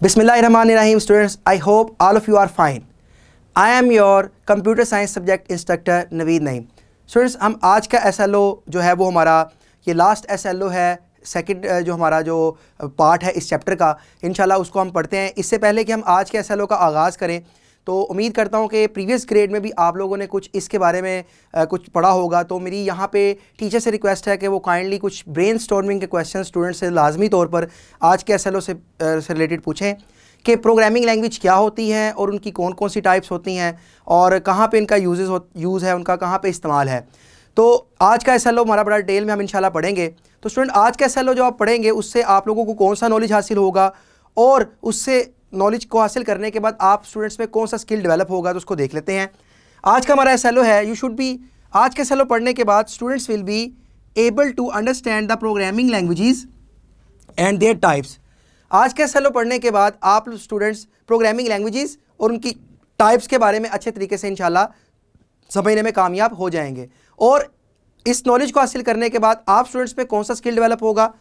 Bismillahirrahmanirrahim students, I hope all of you are fine. I am your computer science subject instructor Naveed Naeem. Students, हम आज का SLO जो है वो हमारा ये लास्ट SLO है, सेकंड जो हमारा जो पार्ट है इस चैप्टर का, इंशाल्लाह उसको हम पढ़ते हैं. इससे पहले कि हम आज के SLO का आगाज़ करें तो उम्मीद करता हूँ कि प्रीवियस ग्रेड में भी आप लोगों ने कुछ इसके बारे में कुछ पढ़ा होगा. तो मेरी यहाँ पे टीचर से रिक्वेस्ट है कि वो काइंडली कुछ ब्रेन स्टॉर्मिंग के क्वेश्चन स्टूडेंट्स से लाजमी तौर पर आज के SLO से रिलेटेड पूछें कि प्रोग्रामिंग लैंग्वेज क्या होती हैं और उनकी कौन कौन सी टाइप्स होती हैं और कहाँ पे इनका यूज़ है, उनका कहाँ पे इस्तेमाल है. तो आज का SLO हमारा बड़ा डिटेल में हम इंशाल्लाह पढ़ेंगे. तो स्टूडेंट, आज का SLO जो आप पढ़ेंगे उससे आप लोगों को कौन सा नॉलेज हासिल होगा और उससे नॉलेज को हासिल करने के बाद आप स्टूडेंट्स में कौन सा स्किल डेवलप होगा, तो उसको देख लेते हैं. आज का हमारा SLO है आज के SLO पढ़ने के बाद students will be able to understand the programming languages and their types. आज के SLO पढ़ने के बाद आप स्टूडेंट्स प्रोग्रामिंग लैंग्वेजेस और उनकी टाइप्स के बारे में अच्छे तरीके से इंशाल्लाह समझने में कामयाब हो जाएंगे. और इस नॉलेज को हासिल करने के बाद आप स्टूडेंट्स में कौन सा स्किल डेवलप होगा,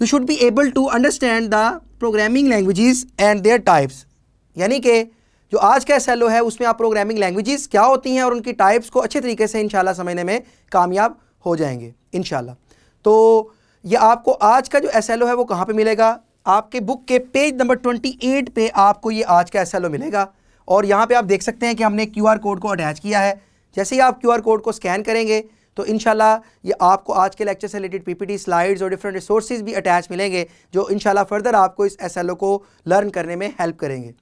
you should be able to understand the programming languages and their types. यानी कि जो आज का SLO है उसमें आप प्रोग्रामिंग लैंग्वेजेस क्या होती हैं और उनकी टाइप्स को अच्छे तरीके से इंशाल्लाह समझने में कामयाब हो जाएंगे इंशाल्लाह. तो ये आपको आज का जो SLO है वो कहाँ पे मिलेगा, आपके बुक के पेज नंबर 28 पे आपको ये आज का SLO मिलेगा. और यहाँ पे आप देख सकते हैं कि हमने QR कोड को अटैच किया है. जैसे ही आप QR कोड को स्कैन करेंगे तो इंशाल्लाह ये आपको आज के लेक्चर से रिलेटेड PPT स्लाइड्स और डिफरेंट रिसोर्सेज भी अटैच मिलेंगे जो इंशाल्लाह फर्दर आपको इस SLO को लर्न करने में हेल्प करेंगे.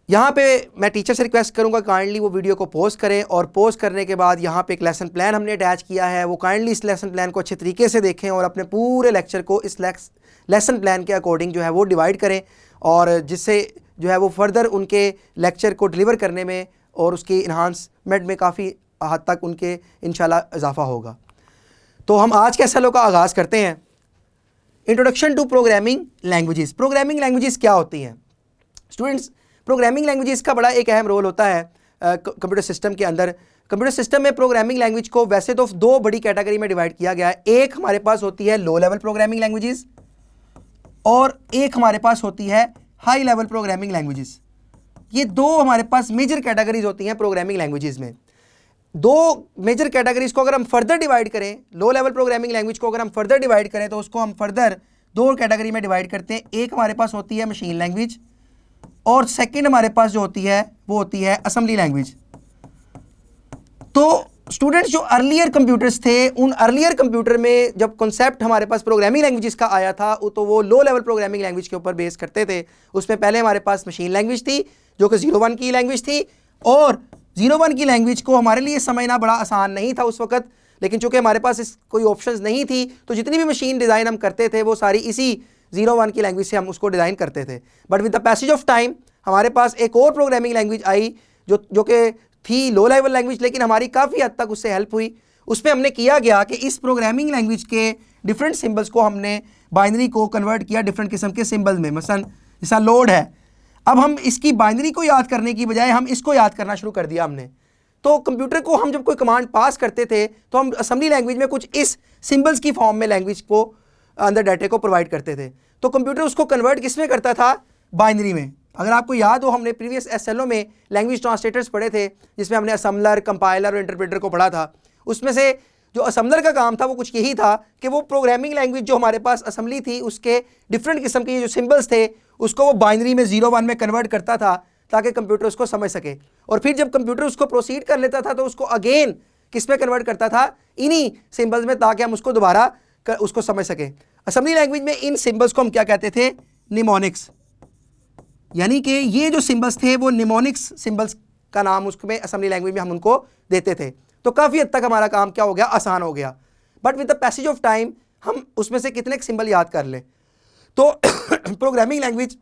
यहाँ पे मैं टीचर से रिक्वेस्ट करूँगा काइंडली वो वीडियो को पोस्ट करें और पोस्ट करने के बाद यहाँ पे एक लेसन प्लान हमने अटैच किया है, वो काइंडली इस लेसन प्लान को अच्छे तरीके से देखें और अपने पूरे लेक्चर को इस लेसन प्लान के अकॉर्डिंग जो है वो डिवाइड करें और जिससे जो है वो फर्दर उनके लेक्चर को डिलीवर करने में और उसकी इन्हांसमेंट में काफ़ी हद तक उनके इंशाल्लाह इजाफा होगा. तो हम आज के SLO का आगाज़ करते हैं. Introduction to programming languages. Programming languages क्या होती हैं स्टूडेंट्स? प्रोग्रामिंग लैंग्वेजेस का बड़ा एक अहम रोल होता है कंप्यूटर सिस्टम के अंदर. कंप्यूटर सिस्टम में प्रोग्रामिंग लैंग्वेज को वैसे तो दो बड़ी कैटेगरी में डिवाइड किया गया है. एक हमारे पास होती है लो लेवल प्रोग्रामिंग लैंग्वेजेस और एक हमारे पास होती है हाई लेवल प्रोग्रामिंग लैंग्वेजेस. ये दो हमारे पास मेजर कैटेगरीज होती हैं प्रोग्रामिंग लैंग्वेजेस में. दो मेजर कैटेगरीज को अगर हम फर्दर डिवाइड करें, लो लेवल प्रोग्रामिंग लैंग्वेज को अगर हम फर्दर डिवाइड करें तो उसको हम फर्दर दो कैटेगरी में डिवाइड करते हैं. एक हमारे पास होती है मशीन लैंग्वेज और सेकंड हमारे पास जो होती है वो होती है असेंबली लैंग्वेज. तो स्टूडेंट्स, जो अर्लियर कंप्यूटर्स थे उन अर्लियर कंप्यूटर में जब कॉन्सेप्ट हमारे पास प्रोग्रामिंग लैंग्वेजेस का आया था तो वो लो लेवल प्रोग्रामिंग लैंग्वेज के ऊपर बेस करते थे. उसमें पहले हमारे पास मशीन लैंग्वेज थी जो कि 01 की लैंग्वेज थी और 01 की लैंग्वेज को हमारे लिए समझना बड़ा आसान नहीं था उस वक्त, लेकिन चूंकि हमारे पास कोई ऑप्शंस नहीं थी तो जितनी भी मशीन डिज़ाइन हम करते थे वो सारी इसी 01 की लैंग्वेज से हम उसको डिज़ाइन करते थे. But with the passage of time हमारे पास एक और प्रोग्रामिंग लैंग्वेज आई जो कि थी लो लेवल लैंग्वेज, लेकिन हमारी काफ़ी हद तक उससे हेल्प हुई. उसमें हमने किया गया कि इस प्रोग्रामिंग लैंग्वेज के डिफरेंट सिंबल्स को हमने बाइनरी को कन्वर्ट किया डिफरेंट किस्म के सिंबल्स में. मसलन जैसा लोड है, अब हम इसकी बाइनरी को याद करने की बजाय हम इसको याद करना शुरू कर दिया हमने. तो कंप्यूटर को हम जब कोई कमांड पास करते थे तो हम असेंबली लैंग्वेज में कुछ इस सिंबल्स की फॉर्म में लैंग्वेज को अंदर डाटे को प्रोवाइड करते थे. तो कंप्यूटर उसको कन्वर्ट किस में करता था? बाइनरी में. अगर आपको याद हो, हमने प्रीवियस SLO में लैंग्वेज ट्रांसलेटर्स पढ़े थे जिसमें हमने असेंबलर, कंपाइलर और इंटरप्रेटर को पढ़ा था. उसमें से जो असेंबलर का काम था वो कुछ यही था कि वो प्रोग्रामिंग लैंग्वेज जो हमारे पास असेंबली थी उसके डिफरेंट किस्म के जो सिंबल्स थे उसको वो बाइनरी में 01 में कन्वर्ट करता था ताकि कंप्यूटर उसको समझ सके. और फिर जब कंप्यूटर उसको प्रोसीड कर लेता था तो उसको अगेन किस में कन्वर्ट करता था? इन्हीं सिंबल्स में, ताकि हम उसको दोबारा उसको समझ सके. असेंबली लैंग्वेज में इन सिंबल्स को हम क्या कहते थे? निमोनिक्स. यानी कि ये जो सिंबल्स थे वो निमोनिक्स सिंबल्स का नाम उसमें असेंबली लैंग्वेज में हम उनको देते थे. तो काफ़ी हद तक हमारा काम क्या हो गया? आसान हो गया. But with the passage of time हम उसमें से कितने सिंबल याद कर लें. तो प्रोग्रामिंग लैंग्वेज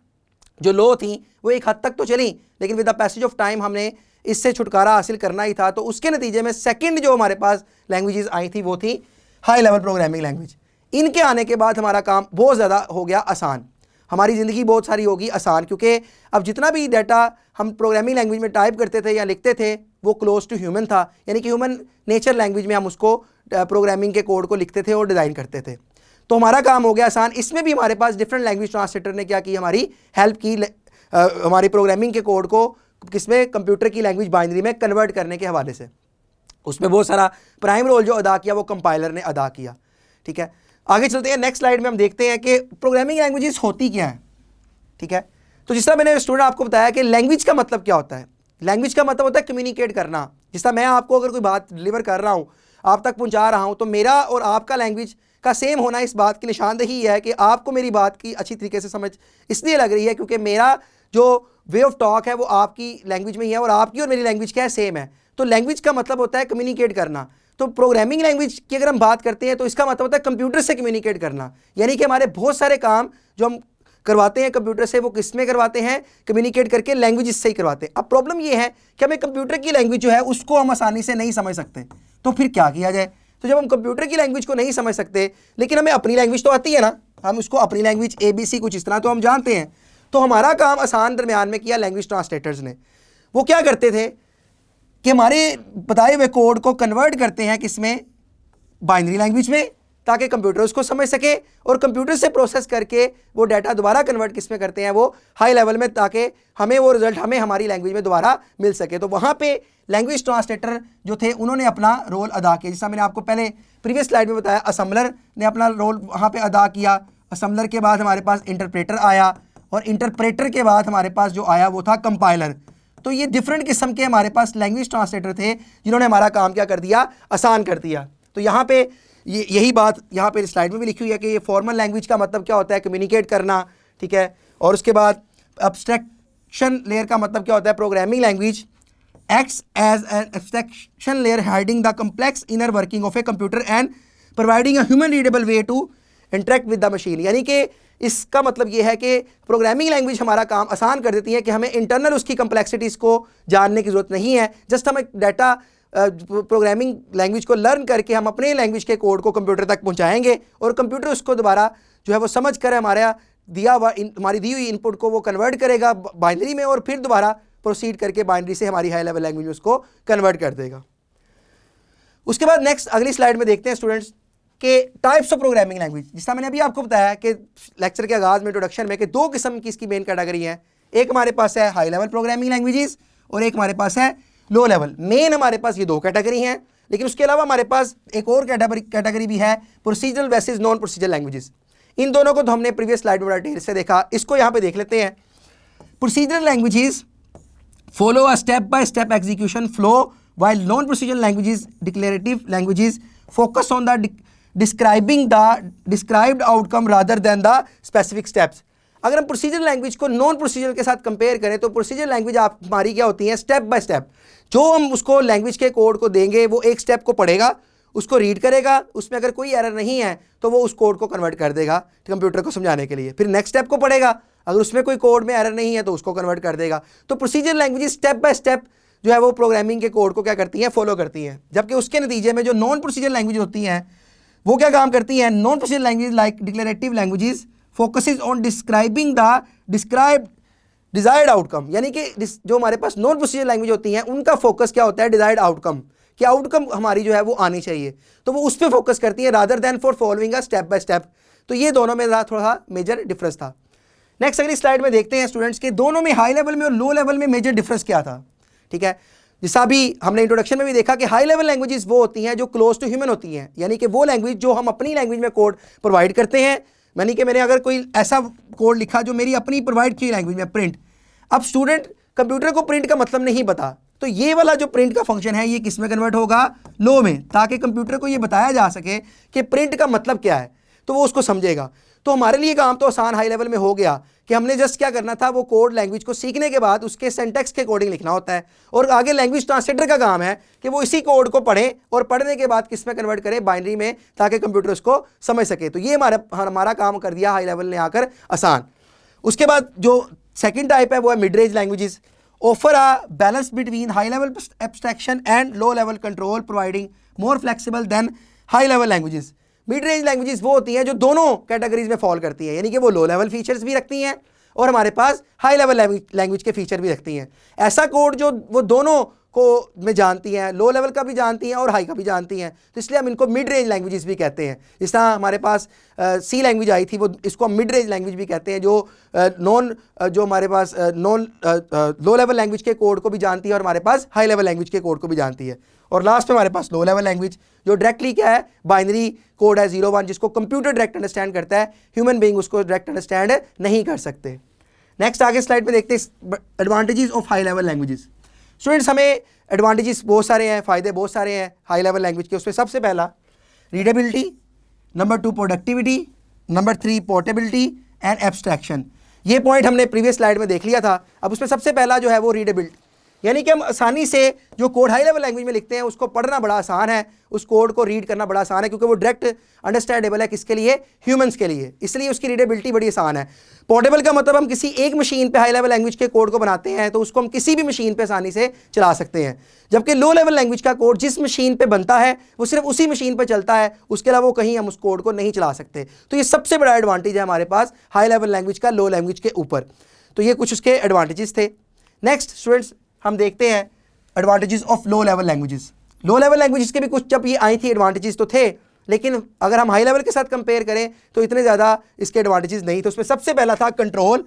जो लो थी वो एक हद तक तो चली, लेकिन with the passage of time हमने इससे छुटकारा हासिल करना ही था. तो उसके नतीजे में सेकंड जो हमारे पास लैंग्वेजेस आई थी वो थी हाई लेवल प्रोग्रामिंग लैंग्वेज. इनके आने के बाद हमारा काम बहुत ज़्यादा हो गया आसान, हमारी ज़िंदगी बहुत सारी होगी आसान, क्योंकि अब जितना भी डाटा हम प्रोग्रामिंग लैंग्वेज में टाइप करते थे या लिखते थे वो क्लोज टू ह्यूमन था. यानी कि ह्यूमन नेचर लैंग्वेज में हम उसको प्रोग्रामिंग के कोड को लिखते थे और डिज़ाइन करते थे. तो हमारा काम हो गया आसान। इसमें भी हमारे पास डिफरेंट लैंग्वेज ट्रांसलेटर ने क्या की, हमारी हेल्प की हमारी प्रोग्रामिंग के कोड को किसमें, कंप्यूटर की लैंग्वेज बाइनरी में कन्वर्ट करने के हवाले से। उसमें बहुत सारा प्राइम रोल जो अदा किया वो कंपाइलर ने अदा किया। ठीक है, आगे चलते हैं। नेक्स्ट स्लाइड में हम देखते हैं कि प्रोग्रामिंग लैंग्वेजेस होती क्या है। ठीक है, तो जिस तरह मैंने स्टूडेंट आपको बताया कि लैंग्वेज का मतलब क्या होता है। लैंग्वेज का मतलब होता है कम्युनिकेट करना। जिस तरह मैं आपको अगर कोई बात डिलीवर कर रहा हूँ, आप तक पहुँचा रहा हूँ, तो मेरा और आपका लैंग्वेज का सेम होना इस बात की निशानदेही है कि आपको मेरी बात की अच्छी तरीके से समझ इसलिए लग रही है क्योंकि मेरा जो वे ऑफ टॉक है वो आपकी लैंग्वेज में ही है और आपकी और मेरी लैंग्वेज क्या है, सेम है। तो लैंग्वेज का मतलब होता है कम्युनिकेट करना। तो प्रोग्रामिंग लैंग्वेज की अगर हम बात करते हैं तो इसका मतलब होता है कंप्यूटर से कम्युनिकेट करना, यानी कि हमारे बहुत सारे काम जो हम करवाते हैं कंप्यूटर से वो किस में करवाते हैं, कम्युनिकेट करके लैंग्वेज से ही करवाते हैं। अब प्रॉब्लम ये है कि हमें कंप्यूटर की लैंग्वेज जो है उसको हम आसानी से नहीं समझ सकते, तो फिर क्या किया जाए। तो जब हम कंप्यूटर की लैंग्वेज को नहीं समझ सकते लेकिन हमें अपनी लैंग्वेज तो आती है ना, हम उसको अपनी लैंग्वेज ABC कुछ इस तरह तो हम जानते हैं, तो हमारा काम आसान दरमियान में किया लैंग्वेज ट्रांसलेटर्स ने। वो क्या करते थे कि हमारे बताए हुए कोड को कन्वर्ट करते हैं किसमें, बाइनरी लैंग्वेज में, ताकि कंप्यूटर उसको समझ सके और कंप्यूटर से प्रोसेस करके वो डाटा दोबारा कन्वर्ट किस में करते हैं, वो हाई लेवल में, ताकि हमें वो रिजल्ट हमें हमारी लैंग्वेज में दोबारा मिल सके। तो वहाँ पे लैंग्वेज ट्रांसलेटर जो थे उन्होंने अपना रोल अदा किया। जैसा मैंने आपको पहले प्रीवियस स्लाइड में बताया, असम्बलर ने अपना रोल वहाँ पे अदा किया। असम्बलर के बाद हमारे पास इंटरप्रेटर आया और इंटरप्रेटर के बाद हमारे पास जो आया वो था कंपाइलर। तो ये डिफरेंट किस्म के हमारे पास लैंग्वेज ट्रांसलेटर थे जिन्होंने हमारा काम क्या कर दिया, आसान कर दिया। तो यहाँ पे यही बात यहाँ पे स्लाइड में भी लिखी हुई है कि ये फॉर्मल लैंग्वेज का मतलब क्या होता है, कम्युनिकेट करना। ठीक है, और उसके बाद एब्स्ट्रैक्शन लेयर का मतलब क्या होता है, programming language acts as an abstraction layer hiding the complex inner working of a computer and providing a human readable way to interact with the machine. यानी कि इसका मतलब ये है कि प्रोग्रामिंग लैंग्वेज हमारा काम आसान कर देती है कि हमें इंटरनल उसकी कम्प्लेक्सिटीज़ को जानने की ज़रूरत नहीं है। जस्ट हम एक डाटा प्रोग्रामिंग लैंग्वेज को लर्न करके हम अपने लैंग्वेज के कोड को कंप्यूटर तक पहुंचाएंगे और कंप्यूटर उसको दोबारा जो है वो समझ कर हमारा हमारी दी हुई इनपुट को वो कन्वर्ट करेगा बाइनरी में और फिर दोबारा प्रोसीड करके बाइनरी से हमारी हाई लेवल लैंग्वेज में उसको कन्वर्ट कर देगा। उसके बाद नेक्स्ट अगली स्लाइड में देखते हैं स्टूडेंट्स के टाइप्स ऑफ प्रोग्रामिंग लैंग्वेज। जिसका मैंने अभी आपको बताया कि लेक्चर के आगाज़ में इंट्रोडक्शन में कि दो किस्म की इसकी मेन कैटेगरी है। एक हमारे पास है हाई लेवल प्रोग्रामिंग लैंग्वेजेस और एक हमारे पास है लो लेवल। मेन हमारे पास ये दो कैटेगरी हैं, लेकिन उसके अलावा हमारे पास एक और कैटेगरी भी है, procedural versus non procedural languages. इन दोनों को तो हमने प्रीवियस स्लाइड में बड़ा डिटेल से देखा, इसको यहाँ पे देख लेते हैं। Procedural languages follow a step by step execution flow while non procedural languages declarative languages focus on the describing the described outcome rather than the specific steps। अगर हम प्रोसीजरल लैंग्वेज को नॉन प्रोसीजरल के साथ compare करें तो procedural language आप हमारी क्या होती है, स्टेप बाय स्टेप। जो हम उसको लैंग्वेज के कोड को देंगे वो एक स्टेप को पढ़ेगा, उसको रीड करेगा, उसमें अगर कोई एरर नहीं है तो वो उस कोड को कन्वर्ट कर देगा कंप्यूटर को समझाने के लिए। फिर नेक्स्ट स्टेप को पढ़ेगा, अगर उसमें कोई कोड में एरर नहीं है तो उसको कन्वर्ट कर देगा। तो procedural language step by step जो है वो प्रोग्रामिंग के कोड को क्या करती हैं, फॉलो करती हैं। जबकि उसके नतीजे में जो नॉन प्रोसीजरल लैंग्वेज होती हैं वो क्या काम करती हैं, non procedural language like declarative languages focuses on describing the described desired outcome. यानी कि जो हमारे पास नॉन प्रोसीजरल लैंग्वेज होती हैं उनका फोकस क्या होता है, डिजायर्ड आउटकम, कि आउटकम हमारी जो है वो आनी चाहिए, तो वो उस पर फोकस करती है rather than for following a step by step. तो ये दोनों में थोड़ा मेजर डिफरेंस था। नेक्स्ट अगली स्लाइड में देखते हैं स्टूडेंट्स के दोनों में हाई लेवल में और लो लेवल में मेजर डिफरेंस क्या था। ठीक है, जैसा भी हमने इंट्रोडक्शन में भी देखा कि हाई लेवल लैंग्वेजेस वो होती हैं जो क्लोज टू ह्यूमन होती हैं, यानी कि वो लैंग्वेज जो हम अपनी लैंग्वेज में कोड प्रोवाइड करते हैं। यानी कि मैंने अगर कोई ऐसा कोड लिखा जो मेरी अपनी प्रोवाइड की लैंग्वेज में प्रिंट, अब स्टूडेंट कंप्यूटर को प्रिंट का मतलब नहीं पता, तो ये वाला जो प्रिंट का फंक्शन है ये किस में कन्वर्ट होगा, लो में, ताकि कंप्यूटर को ये बताया जा सके कि प्रिंट का मतलब क्या है, तो वो उसको समझेगा। तो हमारे लिए काम तो आसान हाई लेवल में हो गया कि हमने जस्ट क्या करना था, वो कोड लैंग्वेज को सीखने के बाद उसके सिंटैक्स के अकॉर्डिंग लिखना होता है, और आगे लैंग्वेज ट्रांसलेटर का काम है कि वो इसी कोड को पढ़े और पढ़ने के बाद किस में कन्वर्ट करे, बाइनरी में, ताकि कंप्यूटर उसको समझ सके। तो ये हमारा काम कर दिया हाई लेवल ने आकर आसान। उसके बाद जो सेकेंड टाइप है वो है mid range languages, offer a balance between high level abstraction and low level control, providing more flexible than high level languages. Mid range languages वो होती हैं जो दोनों कैटेगरीज में फॉल करती हैं, यानी कि वो लो लेवल फीचर्स भी रखती हैं और हमारे पास हाई लेवल लैंग्वेज के फीचर भी रखती हैं। ऐसा कोड जो वो दोनों को में जानती हैं, लो लेवल का भी जानती हैं और हाई का भी जानती हैं, तो इसलिए हम इनको मिड रेंज लैंग्वेजेस भी कहते हैं। जिस तरह हमारे पास सी लैंग्वेज आई थी, वो इसको हम मिड रेंज लैंग्वेज भी कहते हैं, जो हमारे पास लो लेवल लैंग्वेज के कोड को भी जानती है और हमारे पास हाई लेवल लैंग्वेज के कोड को भी जानती है। और लास्ट में हमारे पास लो लेवल लैंग्वेज जो डायरेक्टली क्या है, बाइनरी कोड है 0-1, जिसको कंप्यूटर डायरेक्ट अंडरस्टैंड करता है, ह्यूमन बीइंग उसको डायरेक्ट अंडरस्टैंड नहीं कर सकते। नेक्स्ट आगे स्लाइड में देखते हैं advantages of high level languages. Students, हमें एडवांटेजेस बहुत सारे हैं, फ़ायदे बहुत सारे हैं हाई लेवल लैंग्वेज के। उसमें सबसे पहला readability, number 2 productivity, number 3 portability and abstraction. ये पॉइंट हमने प्रीवियस स्लाइड में देख लिया था। अब उसमें सबसे पहला जो है वो रीडेबिलिटी, यानी कि हम आसानी से जो कोड हाई लेवल लैंग्वेज में लिखते हैं उसको पढ़ना बड़ा आसान है, उस कोड को रीड करना बड़ा आसान है, क्योंकि वो डायरेक्ट अंडरस्टैंडेबल है किसके लिए, ह्यूमंस के लिए, इसलिए उसकी रीडेबिलिटी बड़ी आसान है। पोर्टेबल का मतलब हम किसी एक मशीन पे हाई लेवल लैंग्वेज के कोड को बनाते हैं तो उसको हम किसी भी मशीन पे आसानी से चला सकते हैं, जबकि लो लेवल लैंग्वेज का कोड जिस मशीन पे बनता है वो सिर्फ उसी मशीन पे चलता है, उसके अलावा वो कहीं हम उस कोड को नहीं चला सकते। तो ये सबसे बड़ा एडवांटेज है हमारे पास हाई लेवल लैंग्वेज का लो लैंग्वेज के ऊपर। तो ये कुछ उसके एडवांटेजेस थे। नेक्स्ट स्टूडेंट्स, हम देखते हैं advantages of low level languages. Low level languages के भी कुछ जब ये आई थी एडवांटेजेस तो थे, लेकिन अगर हम हाई लेवल के साथ कंपेयर करें तो इतने ज़्यादा इसके एडवांटेजेस नहीं थे। उसमें सबसे पहला था कंट्रोल।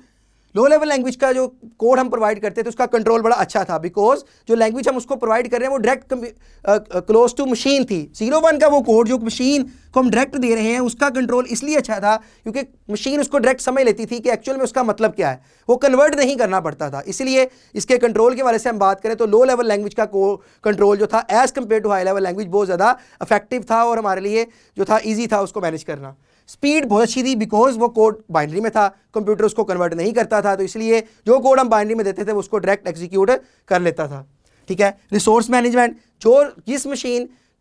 लो लेवल लैंग्वेज का जो कोड हम प्रोवाइड करते थे उसका कंट्रोल बड़ा अच्छा था, बिकॉज जो लैंग्वेज हम उसको प्रोवाइड कर रहे हैं वो डायरेक्ट क्लोज टू मशीन थी। 0-1 का वो कोड जो मशीन को हम डायरेक्ट दे रहे हैं उसका कंट्रोल इसलिए अच्छा था क्योंकि मशीन उसको डायरेक्ट समझ लेती थी कि एक्चुअल में उसका मतलब क्या है, वो कन्वर्ट नहीं करना पड़ता था। इसलिए इसके कंट्रोल के बारे से हम बात करें तो लो लेवल लैंग्वेज का कंट्रोल जो था as compare to high level language बहुत ज़्यादा इफेक्टिव था और हमारे लिए जो था ईजी था उसको मैनेज करना। स्पीड बहुत अच्छी थी बिकॉज वो कोड बाइनरी में था, कंप्यूटर उसको कन्वर्ट नहीं करता था, तो इसलिए जो कोड हम बाइनरी में देते थे वो उसको डायरेक्ट एग्जीक्यूट कर लेता था। ठीक है। रिसोर्स मैनेजमेंट, जो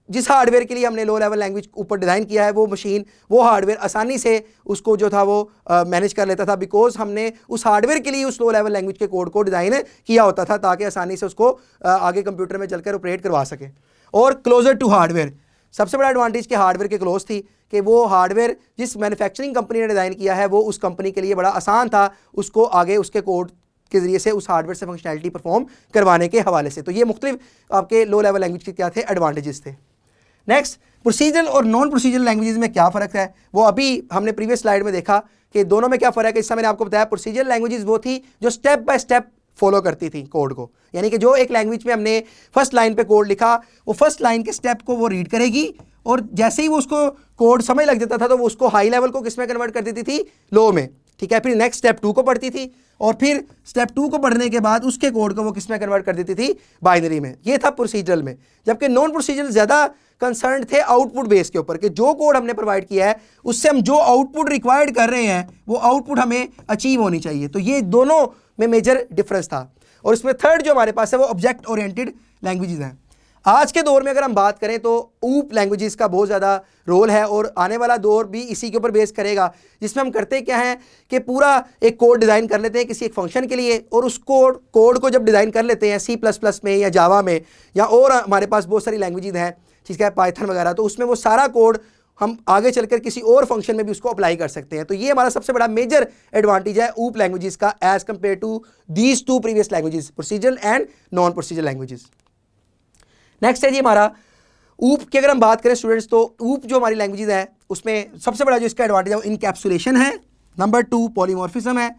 जिस हार्डवेयर के लिए हमने लो लेवल लैंग्वेज ऊपर डिज़ाइन किया है वो मशीन वो हार्डवेयर आसानी से उसको जो था वो मैनेज कर लेता था, बिकॉज हमने उस हार्डवेयर के लिए उस लो लेवल लैंग्वेज के कोड को डिज़ाइन किया होता था ताकि आसानी से उसको आगे कंप्यूटर में चलकर ऑपरेट करवा सके। और क्लोजर टू हार्डवेयर, सबसे बड़ा एडवांटेज के हार्डवेयर के क्लोज थी कि वो हार्डवेयर जिस मैन्युफैक्चरिंग कंपनी ने डिज़ाइन किया है वो उस कंपनी के लिए बड़ा आसान था उसको आगे उसके कोड के ज़रिए से उस हार्डवेयर से फंक्शनैलिटी परफॉर्म करवाने के हवाले से। तो ये मुख्तलिफ आपके लो लेवल लैंग्वेज के क्या थे, एडवांटेजेस थे। नेक्स्ट, प्रोसीजरल और नॉन प्रोसीजरल लैंग्वेजेस में क्या फ़र्क है, वो अभी हमने प्रीवियस स्लाइड में देखा कि दोनों में क्या फ़र्क है। इससे मैंने आपको बताया प्रोसीजरल लैंग्वेजेस वो थी जो स्टेप बाय स्टेप फॉलो करती थी कोड को, यानी कि जो एक लैंग्वेज में हमने फर्स्ट लाइन पे कोड लिखा वो फर्स्ट लाइन के स्टेप को वो रीड करेगी और जैसे ही वो उसको कोड समझ लग जाता था तो वो उसको हाई लेवल को किस में कन्वर्ट कर देती थी, लो में। ठीक है। फिर नेक्स्ट स्टेप 2 को पढ़ती थी और फिर स्टेप 2 को पढ़ने के बाद उसके कोड को वो किस में कन्वर्ट कर देती थी, बाइनरी में। ये था प्रोसीजरल में। जबकि नॉन प्रोसीजरल ज़्यादा कंसर्न थे आउटपुट बेस के ऊपर कि जो कोड हमने प्रोवाइड किया है उससे हम जो आउटपुट रिक्वायर्ड कर रहे हैं वो आउटपुट हमें अचीव होनी चाहिए। तो ये दोनों में मेजर डिफरेंस था। और इसमें थर्ड जो हमारे पास है वो ऑब्जेक्ट ओरिएंटेड लैंग्वेजेस हैं। आज के दौर में अगर हम बात करें तो ऊप लैंग्वेजेस का बहुत ज़्यादा रोल है और आने वाला दौर भी इसी के ऊपर बेस करेगा, जिसमें हम करते क्या हैं कि पूरा एक कोड डिज़ाइन कर लेते हैं किसी एक फंक्शन के लिए और उस कोड को जब डिज़ाइन कर लेते हैं C++ में या जावा में या और हमारे पास बहुत सारी लैंग्वेजेस हैं, ठीक है, पाइथन वगैरह, तो उसमें वो सारा कोड हम आगे चलकर किसी और फंक्शन में भी उसको अप्लाई कर सकते हैं। तो ये हमारा सबसे बड़ा मेजर एडवांटेज है ऊप लैंग्वेजेस का as compare to these 2 previous languages, procedural and non procedural languages. Next है जी हमारा ऊप की अगर हम बात करें स्टूडेंट्स तो ऊप जो हमारी लैंग्वेजेस है उसमें सबसे बड़ा जो इसका एडवांटेज है वो इनकैप्सुलेशन है, नंबर 2 पॉलीमॉर्फिज्म है,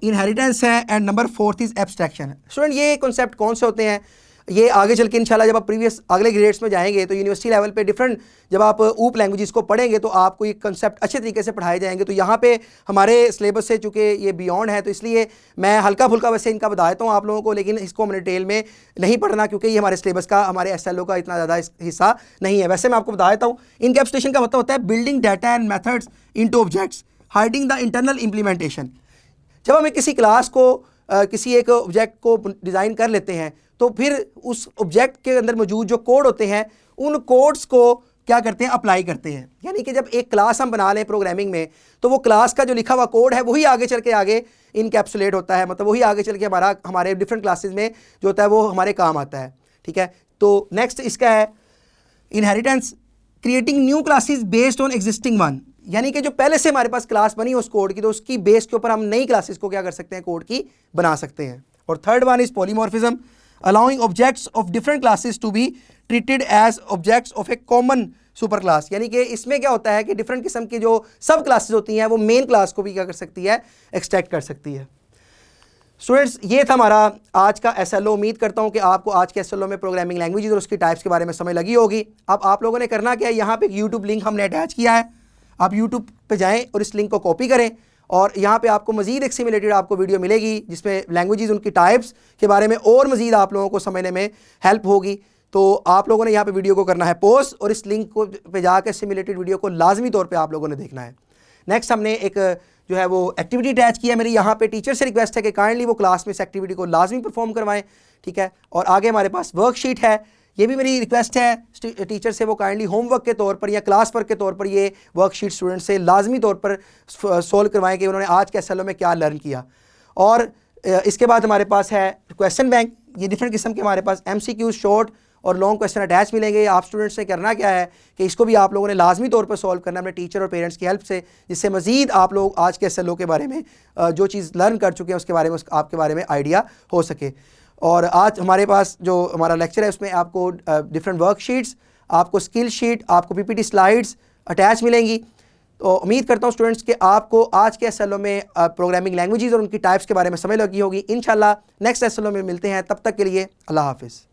इनहेरिटेंस है एंड नंबर 4 इज एब्स्ट्रैक्शन है। स्टूडेंट ये कॉन्सेप्ट कौन से होते हैं ये आगे चल के इंशाल्लाह जब आप प्रीवियस अगले ग्रेड्स में जाएंगे तो यूनिवर्सिटी लेवल पे डिफरेंट जब आप ऊप लैंग्वेजेस को पढ़ेंगे तो आपको ये कंसेप्ट अच्छे तरीके से पढ़ाए जाएंगे। तो यहाँ पे हमारे सिलेबस से चूँकि ये बियॉन्ड है तो इसलिए मैं हल्का फुल्का वैसे इनका बता देता हूँ आप लोगों को, लेकिन इसको हमने डिटेल में नहीं पढ़ना क्योंकि ये हमारे सिलेबस का हमारे SLO का इतना ज़्यादा हिस्सा नहीं है। वैसे मैं आपको बता देता हूँ इनकैप्सुलेशन का मतलब होता है building data and methods into objects hiding the internal implementation. जब हमें किसी क्लास को किसी एक ऑब्जेक्ट को डिज़ाइन कर लेते हैं तो फिर उस ऑब्जेक्ट के अंदर मौजूद जो कोड होते हैं उन कोड्स को क्या करते हैं, अप्लाई करते हैं। यानी कि जब एक क्लास हम बना लें प्रोग्रामिंग में तो वो क्लास का जो लिखा हुआ कोड है वही आगे चल के आगे इनकैप्सुलेट होता है, मतलब वही आगे चल के हमारे डिफरेंट क्लासेस में जो होता है वो हमारे काम आता है। ठीक है। तो नेक्स्ट इसका है inheritance, creating new classes based on existing one, यानी कि जो पहले से हमारे पास क्लास बनी उस कोड की तो उसकी बेस के ऊपर हम नई क्लासेस को क्या कर सकते हैं, कोड की बना सकते हैं। और third one is polymorphism, allowing objects of different classes to be treated as objects of a common super class. यानी कि इसमें क्या होता है कि डिफरेंट किस्म की जो सब क्लासेस होती हैं वो मेन क्लास को भी क्या कर सकती है, एक्सट्रैक्ट कर सकती है। स्टूडेंट्स, ये था हमारा आज का एसएलओ। उम्मीद करता हूँ कि आपको आज के एसएलओ में प्रोग्रामिंग लैंग्वेजेस और उसकी टाइप्स के बारे में समझ लगी होगी। अब आप लोगों ने करना क्या है, यहाँ पे एक यूट्यूब लिंक हमने अटैच किया है, आप यूट्यूब पे जाएं और इस लिंक को कॉपी करें और यहाँ पे आपको मजीद एक सिमुलेटेड आपको वीडियो मिलेगी जिसमें लैंग्वेजेस उनकी टाइप्स के बारे में और मजीद आप लोगों को समझने में हेल्प होगी। तो आप लोगों ने यहाँ पे वीडियो को करना है पॉज और इस लिंक को पे जाकर सिमुलेटेड वीडियो को लाजमी तौर पे आप लोगों ने देखना है। नेक्स्ट हमने एक जो है वो एक्टिविटी अटैच किया। मेरी यहाँ पे टीचर से रिक्वेस्ट है कि काइंडली वो क्लास में इस एक्टिविटी को लाजमी परफॉर्म करवाएं, ठीक है। और आगे हमारे पास वर्कशीट है, ये भी मेरी रिक्वेस्ट है टीचर से, वो काइंडली होमवर्क के तौर पर या क्लास वर्क के तौर पर ये वर्कशीट स्टूडेंट से लाजमी तौर पर सोल्व करवाएं कि उन्होंने आज के एसएलओ में क्या लर्न किया। और इसके बाद हमारे पास है क्वेश्चन बैंक। ये डिफरेंट किस्म के हमारे पास एमसीक्यू, शॉर्ट और लॉन्ग क्वेश्चन अटैच मिलेंगे। आप स्टूडेंट्स ने करना क्या है कि इसको भी आप लोगों ने लाजमी तौर पर सॉल्व करना है अपने टीचर और पेरेंट्स की हेल्प से, जिससे मजीद आप लोग आज के एसएलओ के बारे में जो चीज़ लर्न कर चुके हैं उसके बारे में आपके बारे में आइडिया हो सके। और आज हमारे पास जो हमारा लेक्चर है उसमें आपको डिफरेंट वर्कशीट्स, आपको स्किल शीट, आपको पीपीटी स्लाइड्स अटैच मिलेंगी। तो उम्मीद करता हूँ स्टूडेंट्स कि आपको आज के एसएलओ में प्रोग्रामिंग लैंग्वेजेस और उनकी टाइप्स के बारे में समझ लगी होगी। इंशाल्लाह नेक्स्ट एसएलओ में मिलते हैं, तब तक के लिए अल्लाह हाफिज़।